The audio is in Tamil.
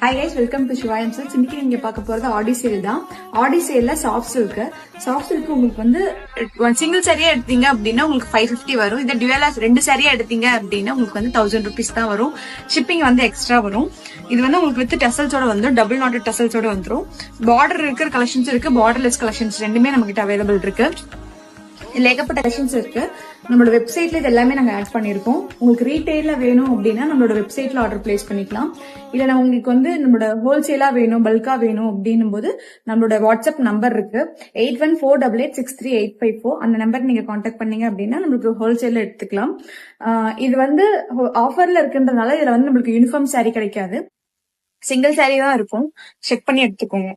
Hi guys, welcome to Sivayam Silks. இன்னைக்கு நீங்க பார்க்க போறது ஆடி சேல் தான். ஆடி சேல்ல சாஃப்ட் சில்க் உங்களுக்கு வந்து சிங்கிள் சாரியா எடுத்தீங்க அப்படின்னா உங்களுக்கு 550 வரும். இது டுவலா 2 சாரியா எடுத்தீங்க அப்படின்னா உங்களுக்கு வந்து 1000 rupees தான் வரும். ஷிப்பிங் வந்து எக்ஸ்ட்ரா வரும். இது வந்து உங்களுக்கு வித் டசல்ஸோட வந்து டபுள் நாட்டட் டசல்ஸோட வந்துடும். பார்டர் இருக்கிற கலெக்ஷன்ஸ் இருக்கு, பார்டர்லெஸ் கலெக்ஷன்ஸ் ரெண்டுமே நம்ம கிட்ட அவைலபிள் இருக்கு. இதுல ஏகப்பட்ட கலெக்ஷன்ஸ் இருக்கு. நம்மளோட வெப்சைட்ல இது எல்லாமே நாங்க ஆட் பண்ணிருக்கோம். உங்களுக்கு ரீட்டைல வேணும் அப்படின்னா நம்மளோட வெப்சைட்ல ஆர்டர் பிளேஸ் பண்ணிக்கலாம். இல்ல உங்களுக்கு வந்து நம்மளோட ஹோல்சேலா வேணும், பல்கா வேணும் அப்படின்னும் போது நம்மளோட வாட்ஸ்அப் நம்பர் இருக்கு 8148863854. அந்த நம்பர் நீங்க கான்டாக்ட் பண்ணீங்க அப்படின்னா நம்மளுக்கு ஹோல்சேல்ல எடுத்துக்கலாம். இது வந்து ஆஃபர்ல இருக்குன்றதுனால இதுல வந்து நம்மளுக்கு யூனிஃபார்ம் சாரி கிடைக்காது, சிங்கிள் சாரி தான் இருக்கும். செக் பண்ணி எடுத்துக்கோங்க.